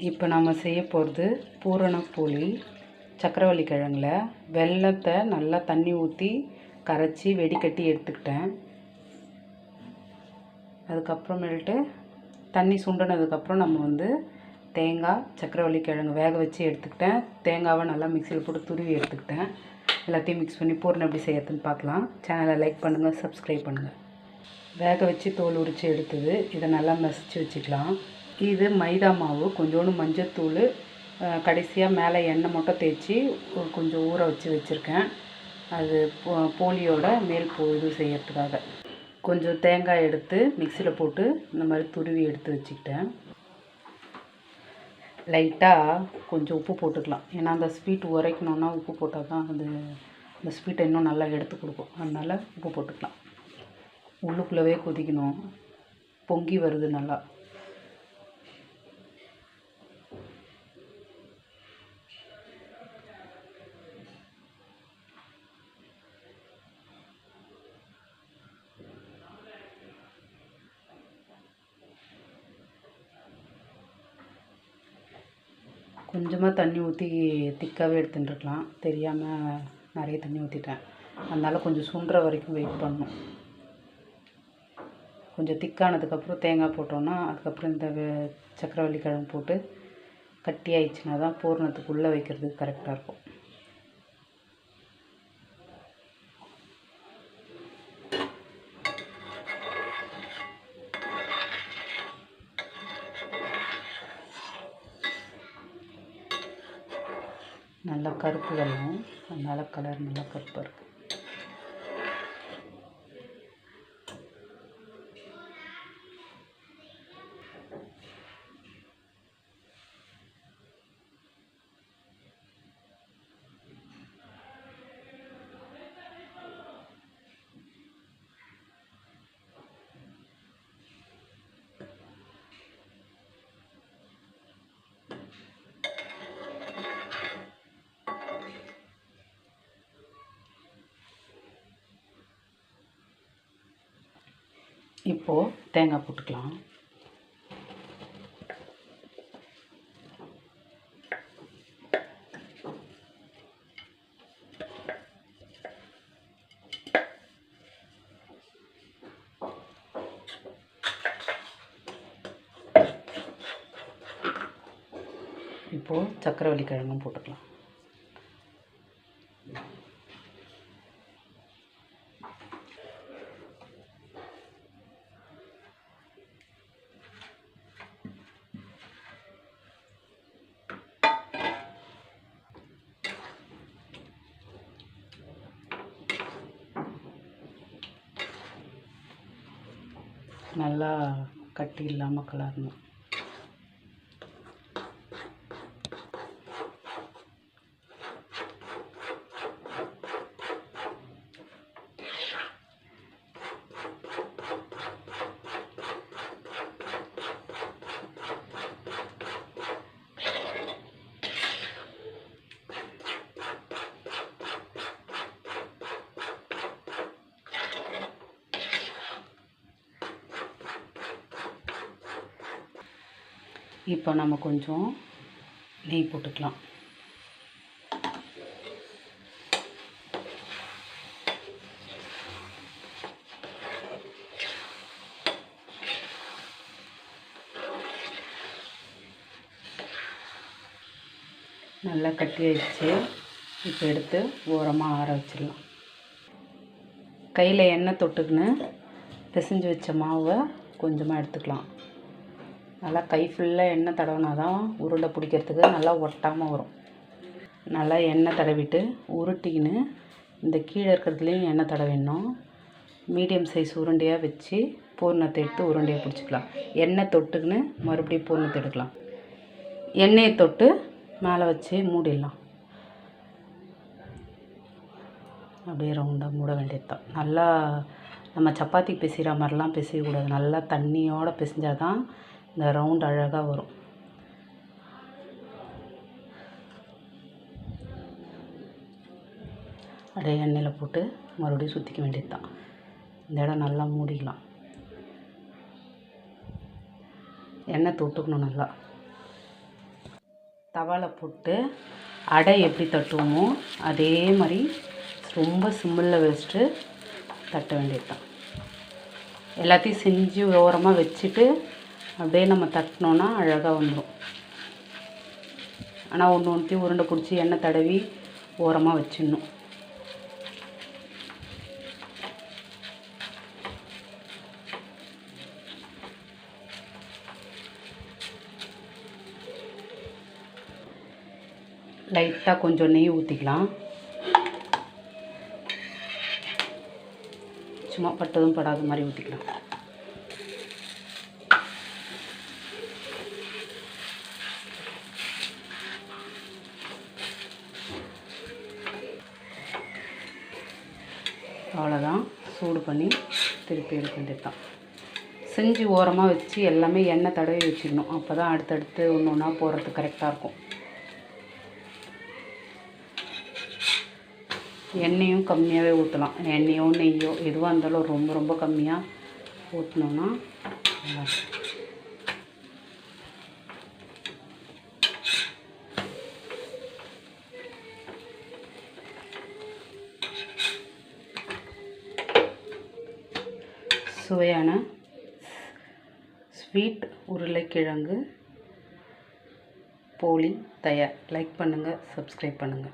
இப்போ நம்ம செய்ய போகிறது பூரணப்போலி. சக்கரவள்ளி கிழங்குல வெல்லத்தை நல்லா தண்ணி ஊற்றி கரைச்சி வெடிக்கட்டி எடுத்துக்கிட்டேன். அதுக்கப்புறமேல்ட்டு தண்ணி சுண்டினதுக்கப்புறம் நம்ம தேங்காய், சக்கரவள்ளி கிழங்கு வேக வச்சு எடுத்துக்கிட்டேன். தேங்காவை நல்லா மிக்சியில் போட்டு துருவி எடுத்துக்கிட்டேன். எல்லாத்தையும் மிக்ஸ் பண்ணி பூரணம் எப்படி செய்யறதுன்னு பார்க்கலாம். சேனலை லைக் பண்ணுங்கள், சப்ஸ்கிரைப் பண்ணுங்கள். வேக வச்சு தோல் உரித்து எடுத்தது. இதை நல்லா மசிச்சு வச்சுக்கலாம். இது மைதா மாவு, கொஞ்சோண்டு மஞ்சத்தூள், கடைசியாக மேலே எண்ணெய் மட்டும் தேய்ச்சி கொஞ்சம் ஊற வச்சுருக்கேன். அது போலியோட மேல் இது செய்யறதுக்காக. கொஞ்சம் தேங்காய் எடுத்து மிக்சியில் போட்டு இந்த மாதிரி துருவி எடுத்து வச்சுக்கிட்டேன். லைட்டாக கொஞ்சம் உப்பு போட்டுக்கலாம். ஏன்னா அந்த ஸ்வீட் உரைக்கணுன்னா உப்பு போட்டால் தான் அந்த ஸ்வீட்டை இன்னும் நல்லா எடுத்து கொடுக்கும். அதனால் உப்பு போட்டுக்கலாம். உள்ளுக்குள்ளவே கொதிக்கணும். பொங்கி வருது நல்லா. கொஞ்சமாக தண்ணி ஊற்றி திக்காகவே எடுத்துட்டுருக்கலாம். தெரியாமல் நிறைய தண்ணி ஊற்றிட்டேன். அதனால் கொஞ்சம் சுண்டுற வரைக்கும் வெயிட் பண்ணணும். கொஞ்சம் திக்கானதுக்கப்புறம் தேங்காய் போட்டோன்னா அதுக்கப்புறம் இந்த சக்கரவள்ளி கிழங்கு போட்டு கட்டி ஆயிடுச்சுன்னா தான் பூரணத்துக்குள்ளே வைக்கிறதுக்கு கரெக்டாக இருக்கும். நல்லா கருப்பு வெல்லம், அதனால் கலர் நல்லா கருப்பாக இருக்குது. இப்போது தேங்காய் போட்டுக்கலாம். இப்போது சக்கரவள்ளி கிழங்கும் போட்டுக்கலாம். நல்லா கட்டி இல்லாமல் கலரணும். இப்போ நம்ம கொஞ்சம் நெய் போட்டுக்கலாம். நல்லா கட்டி ஆயிடுச்சு. இப்போ எடுத்து ஓரமாக ஆற வச்சிடலாம். கையில் எண்ணெய் தொட்டுக்குன்னு பிசைஞ்சு வச்ச மாவை கொஞ்சமாக எடுத்துக்கலாம். நல்லா கை ஃபுல்லாக எண்ணெய் தடவினா தான் உருண்டை பிடிக்கிறதுக்கு நல்லா ஒட்டாமல் வரும். நல்லா எண்ணெய் தடவிட்டு உருட்டிக்கின்னு இந்த கீழே இருக்கிறதுலேயும் எண்ணெய் தடவிடணும். மீடியம் சைஸ் உருண்டையாக வச்சு பூரணத்தை எடுத்து உருண்டையாக பிடிச்சிக்கலாம். எண்ணெய் தொட்டுக்குன்னு மறுபடியும் பூரணத்தை எடுக்கலாம். எண்ணெயை தொட்டு மேலே வச்சு மூடிடலாம். அப்படியே ரவுண்டாக மூட வேண்டியது தான். நல்லா நம்ம சப்பாத்தி பிசைகிற மாதிரிலாம் பிசையக்கூடாது. நல்லா தண்ணியோடு பிசைஞ்சால் தான் இந்த ரவுண்ட் அழகாக வரும். அப்படியே எண்ணெயில் போட்டு மறுபடியும் சுற்றிக்க வேண்டியது தான். இந்த இடம் நல்லா மூடிக்கலாம். எண்ணெய் தொட்டுக்கணும் நல்லா. தவாவில் போட்டு அடை எப்படி தட்டுவோமோ அதே மாதிரி ரொம்ப சிம்மில் வச்சுட்டு தட்ட வேண்டியது தான். எல்லாத்தையும் செஞ்சு ஓரமாக வச்சுட்டு அப்படியே நம்ம தட்டினோன்னா அழகாக வந்துடும். ஆனால் ஒன்று ஒன்றையும் உருண்டை பிடிச்சி எண்ணெய் தடவி ஓரமாக வச்சிடணும். லைட்டாக கொஞ்சம் நெய் ஊற்றிக்கலாம். சும்மா பட்டதும் படாத மாதிரி ஊற்றிக்கலாம். அவ்வளோதான். சூடு பண்ணி திருப்பி எடுக்க வேண்டியது தான். செஞ்சு ஓரமாக வச்சு எல்லாமே எண்ணெய் தடவி வச்சுக்கணும். அப்போ தான் அடுத்தடுத்து ஒன்று ஒன்றா போடுறதுக்கு கரெக்டாக இருக்கும். எண்ணெயும் கம்மியாகவே ஊற்றலாம். எண்ணெயோ நெய்யோ எதுவாக இருந்தாலும் ரொம்ப ரொம்ப கம்மியாக ஊற்றினோன்னா நல்லாயிருக்கும். சுவையான ஸ்வீட் உருளைக்கிழங்கு போளி தயார். லைக் பண்ணுங்கள், சப்ஸ்கிரைப் பண்ணுங்கள்.